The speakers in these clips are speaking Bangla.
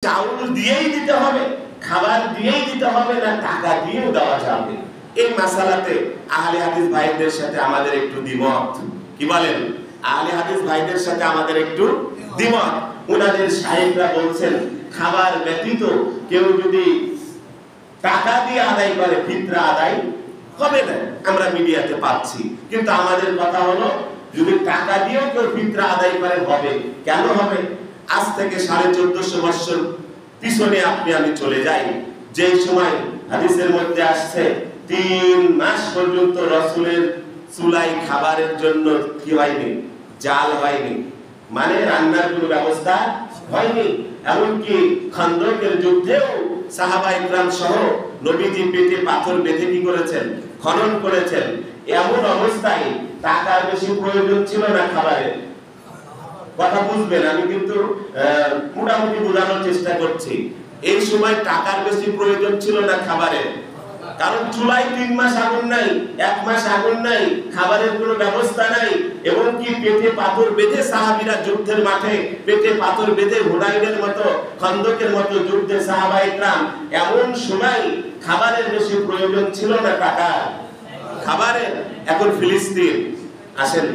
চাউল দিয়েই দিতে হবে, খাবার দিয়েই দিতে হবে, না টাকা দিয়েও দেওয়া যাবে? এই মাসালাতে আহলে হাদিস ভাইদের সাথে আমাদের একটু দ্বিমত। কি বলেন? আহলে হাদিস ভাইদের সাথে আমাদের একটু দ্বিমত। ওনাদের শায়েখরা বলছেন খাবার ব্যতীত কেউ যদি টাকা দিয়ে আদায় করে ফিতরা আদায় হবে না। আমরা মিডিয়াতে পাচ্ছি, কিন্তু আমাদের কথা হলো যদি টাকা দিয়েও কেউ ফিতরা আদায় করে হবে। কেন হবে? আজ থেকে 1450 বছর পিছনে আপনি আমি চলে যাই, যে সময় হাদিসের মধ্যে আসছে 3 মাস পর্যন্ত রাসূলের চুলায় খাবারের জন্য কি হয়নি? জাল হয়নি, মানে রান্নার কোনো ব্যবস্থা হয়নি। এমনকি খন্দকের যুদ্ধেও সাহাবায়ে কেরাম সহ নবীজি পেটে পাথর বেঁধে কি করেছেন? খনন করেছেন। এমন অবস্থায় টাকার বেশি প্রয়োজন ছিল না খাবারের। কথা বুঝবেন, আমি কিন্তু মোটামুটি বোঝানোর চেষ্টা করছি। এই সময় টাকার বেশি প্রয়োজন ছিল না খাবারের, কারণ চুলায় 3 মাস আগুন নাই, 1 মাস আগুন নাই, খাবারের কোনো ব্যবস্থা নাই। এবং কি পেটে পাথর বেঁধে সাহাবীরা যুদ্ধের মাঠে পেটে পাথর বেঁধে হুনাইনের মতো, খন্দকের মতো যুদ্ধে সাহাবায়ে কেরাম, এমন সময় খাবারের বেশি প্রয়োজন ছিল না টাকা খাবারের। এখন ফিলিস্তিন আসেন,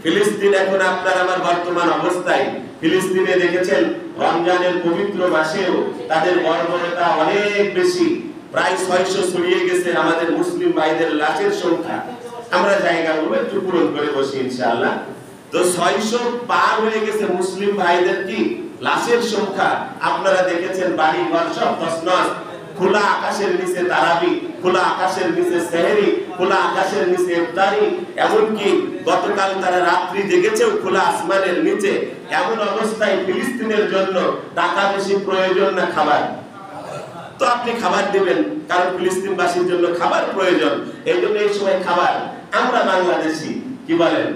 ফিলিস্তিন এখন আপনার আমার বর্তমান অবস্থায়, ফিলিস্তিনে দেখেছেন রমজানের পবিত্র মাসেও তাদের বর্বরতা অনেক বেশি। প্রায় 600 ছড়িয়ে গেছে আমাদের মুসলিম ভাইদের লাশের সংখ্যা। আমরা জায়গাগুলো একটু পূরণ করে বসি ইনশাআল্লাহ। তো 600 পার হয়ে গেছে মুসলিম ভাইদের কি লাশের সংখ্যা। আপনারা দেখেছেন বাড়ি ঘর সব তছনছ, খোলা আকাশের নিচে তারাবি, খোলা আকাশের নিচে সেহরি, খোলা আকাশের নিচে ইফতারি। এমনকি গতকাল তারা রাত্রি জেগেছেও খোলা আসমানের নিচে। এমন অবস্থায় ফিলিস্তিনের জন্য টাকা বেশি প্রয়োজন না খাবার? তো আপনি খাবার দিবেন, কারণ ফিলিস্তিনবাসীর জন্য খাবার প্রয়োজন, এই জন্য এই সময় খাবার। আমরা বাংলাদেশি কি বলেন,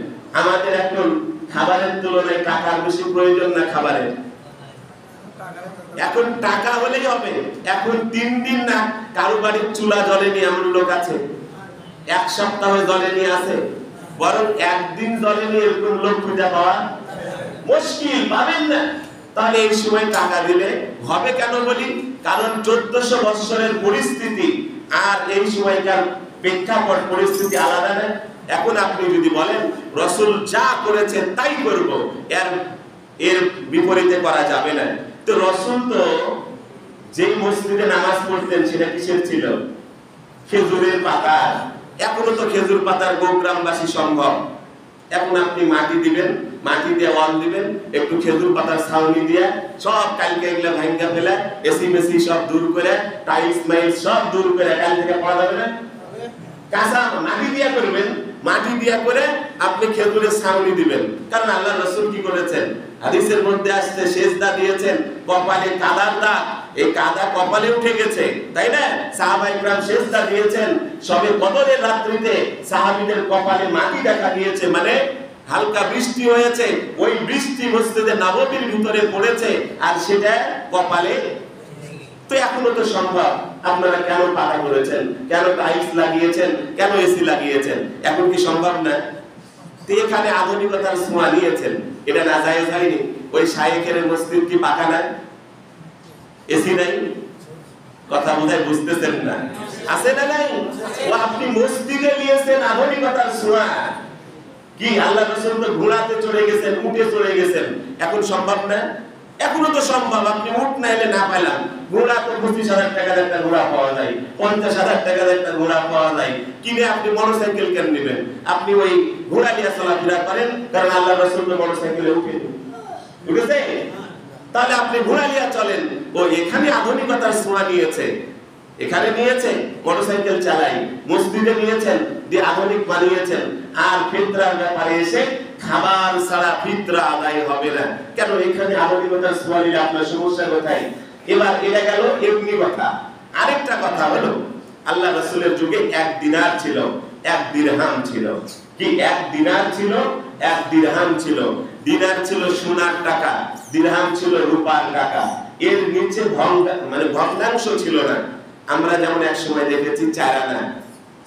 আমাদের এখন খাবারের তুলনায় টাকার বেশি প্রয়োজন না খাবারের? এখন টাকা হলেই হবে। এখন 3 দিন না কারো বাড়ির চুলা জ্বলেনি এমন লোক আছে, 1 সপ্তাহ জ্বলেনি আছে, বরং 1 দিন জ্বলেনি এরকম লোক খুঁজে পাওয়া মুশকিল, পাবেন না। তাহলে এই সময় টাকা দিলে হবে কেন বলি? কারণ 1400 বছরের পরিস্থিতি আর এই সময়কার প্রেক্ষাপট পরিস্থিতি আলাদা না। এখন আপনি যদি বলেন রাসূল যা করেছেন তাই করব, এর বিপরীতে করা যাবে না। তো রাসূল তো যেই মসজিদে নামাজ পড়তেন সেটা কিসের ছিল? খেজুরের পাতা। এখনো তো খেজুর পাতার গ্রামবাসী সম্ভব। এখন আপনি মাটি দিবেন, মাটি দিয়ে ওয়াল দিবেন, একটু খেজুর পাতার ছাউনি দিয়ে সব কালকে এগুলা ভাঙ্গা ফেলে এসি মেসি সব দূর করে, টাইলস মাইলস সব দূর করে কাল থেকে পড়া যাবে না। কাঁচা মাটি দিয়া করবেন, মাটি দিয়া করে আপনি খেজুরের ছাউনি দিবেন। কারণ আল্লাহ রাসূল কি করেছেন? হাদিসের মধ্যে আসছে সেজদা দিয়েছেন, কপালে কাদার দাগ, এই কাদা কপালে উঠে গেছে, তাই না? সাহাবায়ে কেরাম সেজদা দিয়েছেন। সবে বদরের রাত্রিতে সাহাবীদের কপালে মাটি দেখা দিয়েছে, মানে হালকা বৃষ্টি হয়েছে, ওই বৃষ্টি মসজিদে নববীর ভিতরে পড়েছে আর সেটা কপালে। তো এখনো তো সম্ভব। আপনারা কেন পাকা করেছেন, কেন টাইলস লাগিয়েছেন, কেন এসি লাগিয়েছেন? এখন কি সম্ভব না? তো এখানে আধুনিকতার ছোঁয়া নিয়েছেন, এটা নাজায়েজ হয়নি। ওই শায়েখের মসজিদ কি পাকা নাই, এসি নাই? কথা বোধহয় বুঝতেছেন না। আছে না নাই? ও আপনি মসজিদে নিয়েছেন আধুনিকতার ছোঁয়া। কি আল্লাহ রাসূল তো ঘোড়াতে চড়ে গেছেন, উটে চড়ে গেছেন, এখন সম্ভব না? এখনো তো সম্ভব। আপনি উট না এলে না পাইলাম, ঘোড়া তো 25,000 টাকার একটা ঘোড়া পাওয়া যায়, 50,000 টাকার একটা ঘোড়া পাওয়া যায়, কিনে আপনি মোটরসাইকেল কেন নেবেন? আপনি ওই ঘোড়া নিয়ে চলাফেরা করেন, কারণ আল্লাহ রাসূল তো মোটরসাইকেলে উঠেছে। তাহলে আপনি ঘোড়া নিয়ে চলেন। ও এখানে আধুনিকতার ছোঁয়া নিয়েছে, এখানে নিয়েছে মোটরসাইকেল চালাই, মসজিদে নিয়েছেন দিয়ে আধুনিক বানিয়েছেন। আর ফিতরার ব্যাপারে এসে খাবার ছাড়া ফিতরা আদায় হবে না। কেন? এখানে আধুনিকতার ছোঁয়া নিলে আপনার সমস্যা কোথায়? এবার এটা গেল এমনি কথা। আরেকটা কথা হলো আল্লাহ রাসূলের যুগে 1 দিনার ছিল, 1 দিরহাম ছিল। কি 1 দিনার ছিল, 1 দিরহাম ছিল। দিনার ছিল সোনার টাকা, দিরহাম ছিল রূপার টাকা। এর নিচে ভগ্নাংশ ছিল না। আমরা যেমন এক সময় দেখেছি 4 আনা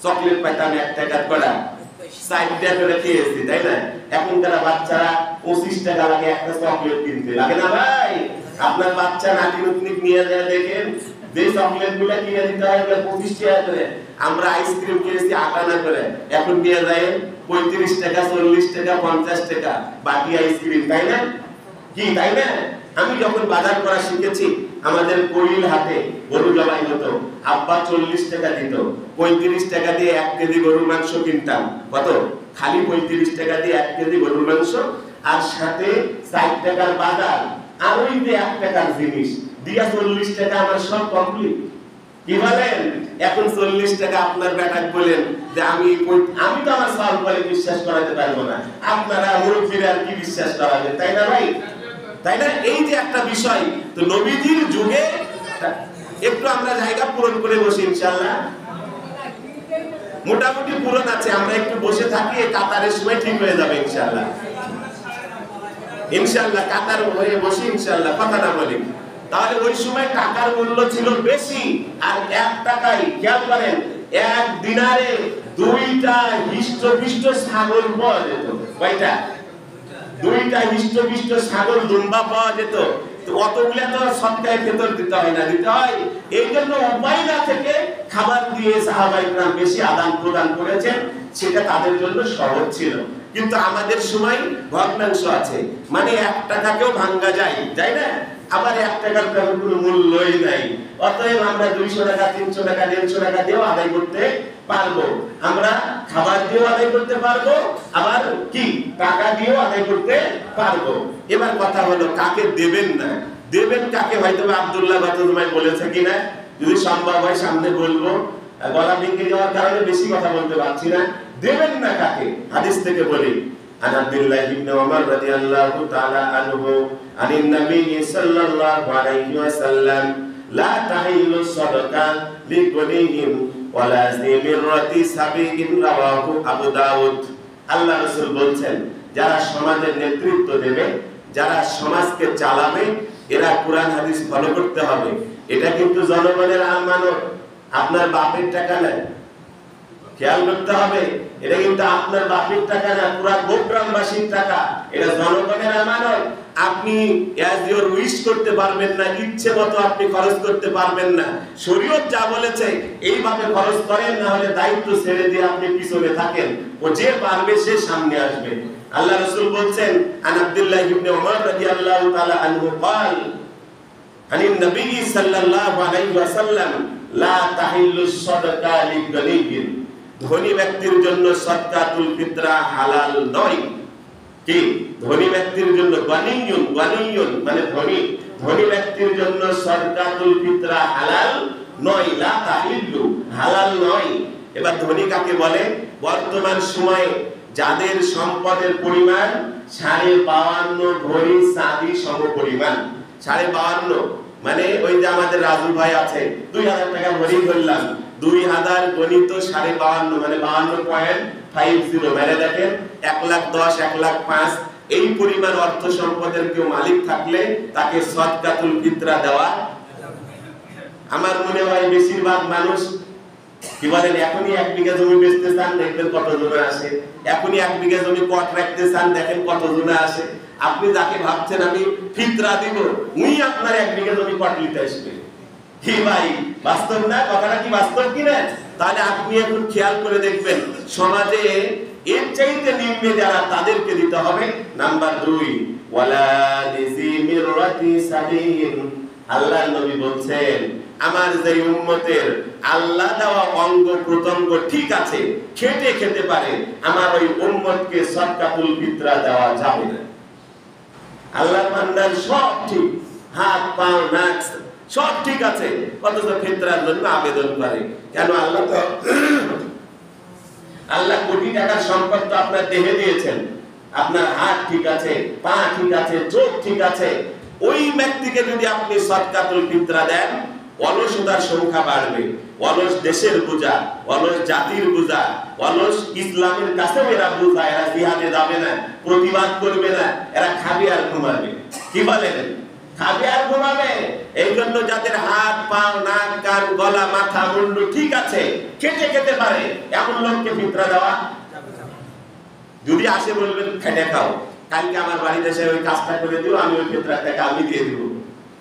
চকলেট পাইতাম 1 টাকা করে, 4 টাকা করে খেয়েছি, তাই না? এখনকার বাচ্চারা 25 টাকা লাগে একটা চকলেট কিনতে, লাগে না ভাই? আপনার বাচ্চা নাতি নাতনি নিয়ে যায় দেখেন যে চকলেট গুলা কিনে দিতে হয় 25 টাকা করে, আমরা আইসক্রিম কিনেছি 8 আনা করে, এখন নিয়ে যায় 35 টাকা 40 টাকা 50 টাকা বাটি আইসক্রিম, তাই না? কি তাই না? আমি যখন বাজার করা শিখেছি আমাদের কোইল হাটে গরু জবাই হতো, আব্বা 40 টাকা দিত, 35 টাকা দিয়ে 1 কেজি গরুর মাংস কিনতাম। কত? খালি 35 টাকা দিয়ে 1 কেজি গরুর মাংস, আর সাথে 4 টাকার বাজার, আর ওই যে 1 টাকার জিনিস দিয়া 40 টাকা আমার সব কমপ্লিট। কি বলেন? এখন 40 টাকা আপনার বেটাকে বলেন যে আমি তো আমার সওয়াল করে বিশ্বাস করাতে পারবো না, আপনারা মুরব্বিরা আর কি বিশ্বাস করাবেন, তাই না ভাই? তাই না? এই যে একটা বিষয়, তো নবীজির যুগে একটু আমরা জায়গা পূরণ করে বসি ইনশাআল্লাহ, মোটামুটি পূরণ আছে, আমরা একটু বসে থাকি, কাতারের সময় ঠিক হয়ে যাবে ইনশাআল্লাহ। ইনশাআল্লাহ কাতার হয়ে বসি ইনশাআল্লাহ, কথা না বলি। তাহলে ওই সময় টাকার মূল্য ছিল বেশি, আর 1 টাকায় খেয়াল করেন 1 দিনারে 2টা হিষ্টপিষ্ট ছাগল পাওয়া যেত। কয়টা? 2টা হিষ্টপিষ্ট ছাগল দুম্বা পাওয়া যেত। তো অতগুলা তো সৎকায় ভেতর দিতে হয় না, দিতে হয়। এই জন্য উপায় না থেকে খাবার দিয়ে সাহাবায়ে কেরাম বেশি আদান প্রদান করেছেন, সেটা তাদের জন্য সহজ ছিল। কিন্তু আমাদের সময় ভগ্নাংশ আছে, মানে 1 টাকাকেও ভাঙা যায়, তাই না? আবার 1 টাকার কোনো মূল্যই নাই। অতএব আমরা 200 টাকা 300 টাকা 150 টাকা দিয়েও আদায় করতে পারবো, আমরা খাবার দিয়েও আদায় করতে পারবো, আবার কি টাকা দিয়েও আদায় করতে পারবো। এবার কথা হলো কাকে দেবেন না, দেবেন কাকে? হয়তো আব্দুল্লাহ বাতুমাই বলেছে কিনা, যদি সম্ভব হয় সামনে বলবো, গলা ভেঙে যাওয়ার কারণে বেশি কথা বলতে পারছি না। দেবেন না কাকে? হাদিস থেকে বলি, আন আব্দুল্লাহ ইবনে ওমর রাদিয়াল্লাহু তাআলা আনহু আনিন নবী সাল্লাল্লাহু আলাইহি ওয়াসাল্লাম লা তাহিলু সাদাকা লিগনিহিম ওয়ালা যিমিরতি সাবিকিন, রাওয়াহু আবু দাউদ। আল্লাহ রাসূল বলছেন, যারা সমাজের নেতৃত্ব দেবে, যারা সমাজকে চালাবে, এরা কোরআন হাদিস ফলো করতে হবে। এটা কিন্তু জনগণের আমানত, আপনার বাপের টাকা না, খেয়াল করতে হবে। এটা কিন্তু আপনার বাপের টাকা না, পুরা গোগ্রামবাসীর টাকা, এটা জনগণের আমানত। আপনি অ্যাজ ইওর উইশ করতে পারবেন না, ইচ্ছে মতো আপনি খরচ করতে পারবেন না। শরীয়ত যা বলেছে এইভাবে খরচ করেন, না হলে দায়িত্ব ছেড়ে দিয়ে আপনি পিছনে থাকেন, ও যে পারবে সে সামনে আসবে। আল্লাহ রাসূল বলছেন, আন আব্দুল্লাহ ইবনে ওমর রাদিয়াল্লাহু তাআলা আনহু قال আনিন নবী সাল্লাল্লাহু আলাইহি ওয়াসাল্লাম লা তাহিল্লু সাদাকা লিগনিহিম, ধনী ব্যক্তির জন্য সাদকাতুল ফিতরা হালাল নয়। কি? ধনী ব্যক্তির জন্য, গানিয়ুন, গানিয়ুন মানে ধনী, ধনী ব্যক্তির জন্য সাদকাতুল ফিতরা হালাল নয়, লা তাহিল্লু, হালাল নয়। এবার ধনী কাকে বলে? বর্তমান সময়ে যাদের সম্পদের পরিমাণ 52.5 ভরি চাঁদি সমপরিমাণ। 52.5 মানে ওই যে আমাদের রাজু ভাই আছে, 2000 টাকা ভরি ধরলাম, 2000 গণিত 52.5 মানে 52.50, মানে দেখেন 1,10,000 1,05,000 এই পরিমাণ অর্থ সম্পদের কেউ মালিক থাকলে তাকে সাদকাতুল ফিতরা দেওয়া। আমার মনে হয় বেশিরভাগ মানুষ কি বলেন, এখনই 1 বিঘা জমি বেচতে চান, দেখবেন কত জনে আসে। এখনই 1 বিঘা জমি কট রাখতে চান, দেখেন কত জনে আসে। আপনি যাকে ভাবছেন আমি ফিতরা দিব, উনি আপনার 1 বিঘা জমি কট নিতে আসবে। কি ভাই, বাস্তব না? কথাটা কি বাস্তব কিনা? তাহলে আপনি এখন খেয়াল করে দেখবেন, সমাজে এর চাইতে নিম্নে যারা, তাদেরকে দিতে হবে। নাম্বার 2, ওয়ালা লিজিমিরতি সাবিন। আল্লাহর নবী বলছেন, আমার যে উম্মতের আল্লাহ দেওয়া অঙ্গ প্রত্যঙ্গ ঠিক আছে, খেটে খেতে পারে, আমার ওই উম্মতকে সাদকাতুল ফিতরা দেওয়া যাবে না। আল্লাহর বান্দার সব ঠিক, হাত পা নাক সব ঠিক আছে, অথচ ফিতরার জন্য আবেদন করে কেন? আল্লাহ কোটি টাকার সম্পদ তো আপনার দেহে দিয়েছেন, আপনার হাত ঠিক আছে, পা ঠিক আছে, চোখ ঠিক আছে। ওই ব্যক্তিকে যদি আপনি সাদকাতুল ফিতরা দেন, অলসতার সংখ্যা বাড়বে। অলস দেশের বোঝা, অলস জাতির বোঝা, অলস ইসলামের কাছে এরা বোঝা, এরা জিহাদে যাবে না, প্রতিবাদ করবে না, এরা খাবে আর ঘুমাবে। কি বলেন? খাবে আর ঘুমাবে। এই জন্য যাদের হাত পা নাক কান গলা মাথা মুন্ডু ঠিক আছে, খেটে খেতে পারে, এমন লোককে ফিতরা দেওয়া। যদি আসে বলবেন খেটে খাও, কালকে আমার বাড়িতে এসে ওই কাজটা করে দিও, আমি ওই ফিতরার টাকা আমি দিয়ে দিব।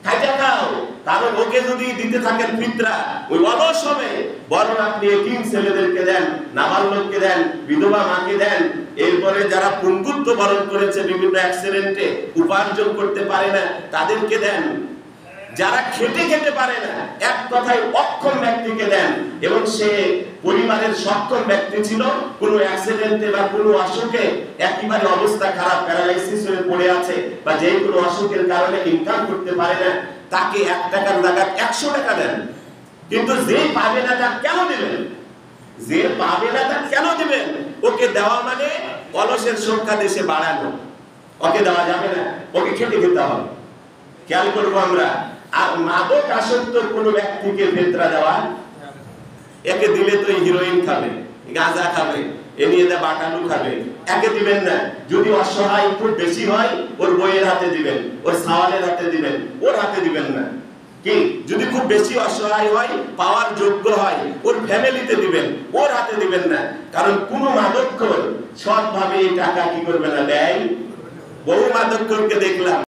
খাইটা খাও। কারণ ওকে যদি দিতে থাকেন ফিতরা ওই অলস সময়ে, বরং আপনি এতিম ছেলেদেরকে দেন, নাবালককে দেন, বিধবা মাকে দেন, এরপরে যারা পঙ্গুত্ব বরণ করেছে বিভিন্ন অ্যাক্সিডেন্টে, উপার্জন করতে পারে না তাদেরকে দেন, যারা খেতে খেতে পারে না, এক কথায় অক্ষম ব্যক্তিকে দেন। এবং সে পরিবারের সক্ষম ব্যক্তি ছিল, কোনো অ্যাক্সিডেন্টে বা কোনো অসুখে একেবারে অবস্থা খারাপ, প্যারালাইসিস হয়ে পড়ে আছে, বা যে কোনো অসুখের কারণে ইনকাম করতে পারে না, তাকে 1 টাকার জায়গায় 100 টাকা দেন। কিন্তু যে পাবে না তার কেন দিবেন? যে পাবে না তার কেন দিবেন? ওকে দেওয়া মানে অলসের সংখ্যা দেশে বাড়ানো। ওকে দেওয়া যাবে না, ওকে খেতে খেতে হবে। খেয়াল করবো আমরা। আর মাদক আসক্ত কোন ব্যক্তিকে ফিতরা দেওয়া, একে দিলে তো হিরোইন খাবে, গাঁজা খাবে, এ নিয়ে বাটালু খাবে, একে দিবেন না। যদি অসহায় খুব বেশি হয় ওর বইয়ের হাতে দিবেন, ওর সাওয়ালের হাতে দিবেন, ওর হাতে দিবেন না। কি যদি খুব বেশি অসহায় হয়, পাওয়ার যোগ্য হয়, ওর ফ্যামিলিতে দিবেন, ওর হাতে দিবেন না। কারণ কোন মাদকখোর সৎভাবে এই টাকা কি করবে না, দেয়। বহু মাদকখোরকে দেখলাম